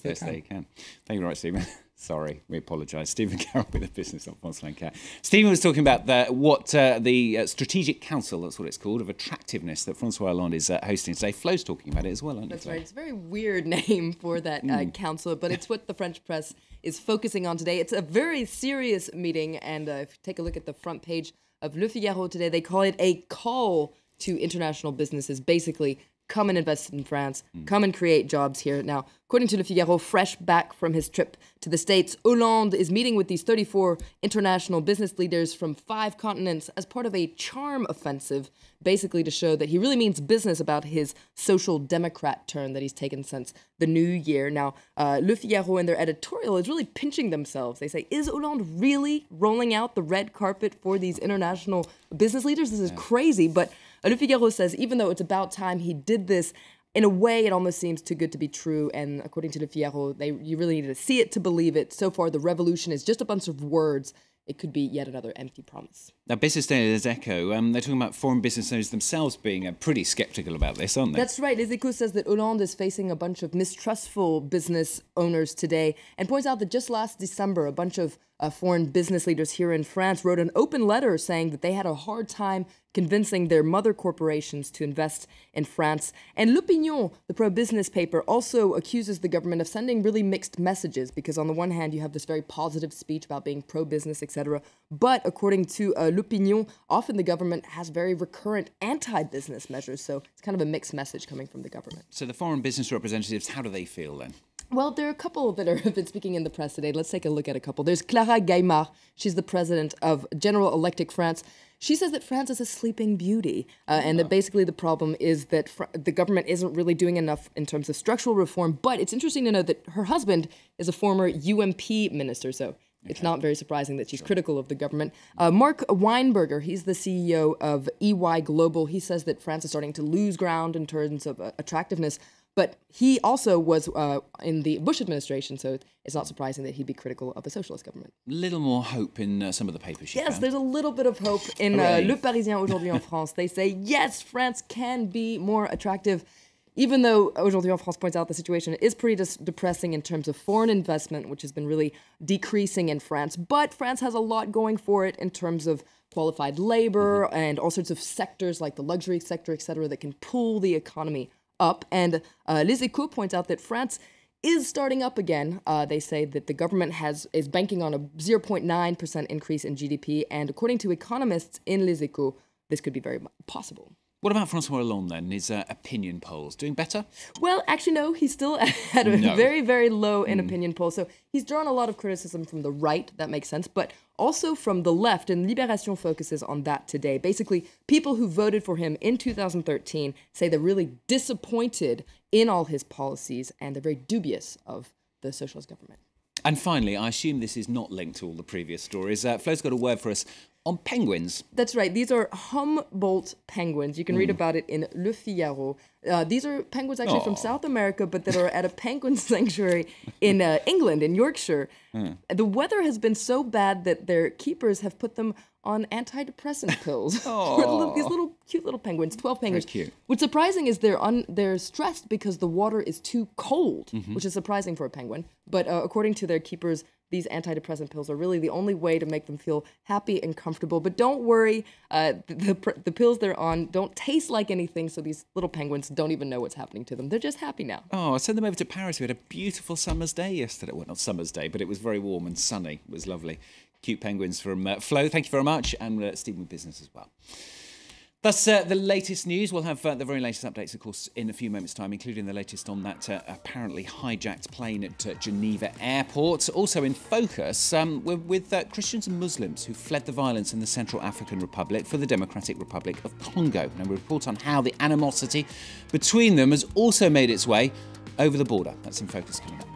Yes, they can. Thank you very much, Stephen. Sorry, we apologise. Stephen Carroll with the Business of France Lancat. Stephen was talking about the Strategic Council, that's what it's called, of Attractiveness that François Hollande is hosting today. Flo's talking about it as well, aren't you? That's right. It's a very weird name for that council, but it's what the French press is focusing on today. It's a very serious meeting, and if you take a look at the front page of Le Figaro today, they call it a call to international businesses, basically come and invest in France, come and create jobs here. Now, according to Le Figaro, fresh back from his trip to the States, Hollande is meeting with these 34 international business leaders from 5 continents as part of a charm offensive, basically to show that he really means business about his social democrat turn that he's taken since the new year. Now, Le Figaro in their editorial is really pinching themselves. They say, is Hollande really rolling out the red carpet for these international business leaders? This is crazy, but Le Figaro says even though it's about time he did this, in a way it almost seems too good to be true, and according to Le Figaro, you really need to see it to believe it. So far, the revolution is just a bunch of words. It could be yet another empty promise. Now, Business Daily, Les Echos, they're talking about foreign business owners themselves being pretty sceptical about this, aren't they? That's right. Les Echos says that Hollande is facing a bunch of mistrustful business owners today and points out that just last December, a bunch of foreign business leaders here in France wrote an open letter saying that they had a hard time convincing their mother corporations to invest in France. And L'Opinion, the pro-business paper, also accuses the government of sending really mixed messages because on the one hand, you have this very positive speech about being pro-business, etc. But according to L'Opinion, often the government has very recurrent anti-business measures. So it's kind of a mixed message coming from the government. So the foreign business representatives, how do they feel then? Well, there are a couple that have been speaking in the press today. Let's take a look at a couple. There's Clara Gaimard. She's the president of General Electric France. She says that France is a sleeping beauty, and that basically the problem is that the government isn't really doing enough in terms of structural reform. But it's interesting to know that her husband is a former UMP minister, so it's not very surprising that she's critical of the government. Mark Weinberger, he's the CEO of EY Global. He says that France is starting to lose ground in terms of attractiveness. But he also was in the Bush administration, so it's not surprising that he'd be critical of a socialist government. Little more hope in some of the papers you Yes, found. there's a little bit of hope in Le Parisien aujourd'hui en France. They say, yes, France can be more attractive, even though Aujourd'hui en France points out the situation is pretty depressing in terms of foreign investment, which has been really decreasing in France. But France has a lot going for it in terms of qualified labor and all sorts of sectors like the luxury sector, etc., that can pull the economy up. And Les Echos points out that France is starting up again. They say that the government is banking on a 0.9% increase in GDP, and according to economists in Les Echos, this could be very possible. What about François Hollande then? His opinion polls doing better? Well, actually, no. He's still at a very, very low in opinion polls. So he's drawn a lot of criticism from the right. That makes sense. But also from the left. And Libération focuses on that today. Basically, people who voted for him in 2013 say they're really disappointed in all his policies and they're very dubious of the socialist government. And finally, I assume this is not linked to all the previous stories. Flo's got a word for us on penguins. That's right. These are Humboldt penguins. You can read about it in Le Figaro. These are penguins actually from South America, but that are at a penguin sanctuary in England, in Yorkshire. The weather has been so bad that their keepers have put them on antidepressant pills. These little cute little penguins, 12 penguins. Very cute. What's surprising is they're stressed because the water is too cold, which is surprising for a penguin. But according to their keepers, these antidepressant pills are really the only way to make them feel happy and comfortable. But don't worry, the pills they're on don't taste like anything, so these little penguins don't even know what's happening to them. They're just happy now. Oh, I sent them over to Paris. We had a beautiful summer's day yesterday. Well, not summer's day, but it was very warm and sunny. It was lovely. Cute penguins from Flo. Thank you very much. And Stephen with Business as well. That's the latest news. We'll have the very latest updates, of course, in a few moments' time, including the latest on that apparently hijacked plane at Geneva Airport. Also in focus, we're with Christians and Muslims who fled the violence in the Central African Republic for the Democratic Republic of Congo. And we report on how the animosity between them has also made its way over the border. That's in focus coming up.